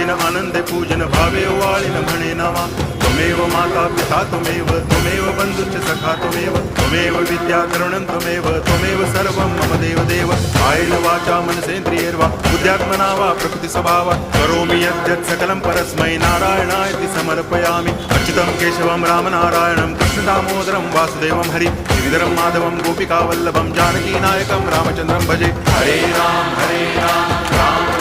आनंदेन आनंदे पूजन भावे वाळिन म्हणे नावा त्वमेव माता पिता त्वमेव बंधुश्च सखा त्वमेव विद्या तरुणं त्वमेव सर्वं मम देव कायेन वाचा मनसेन्द्रियैर्वा बुद्ध्यात्मना वा प्रकृति स्वभावात् करोमि यद्यत् सकलं परस्मै नारायणायति समर्पयामि अच्युतं केशवं रामनारायणं कृष्णदामोदरं वासुदेवं हरि गिरिधरं माधवं गोपिकावल्लभं जानकीनायकं रामचन्द्रं भजे हरे राम राम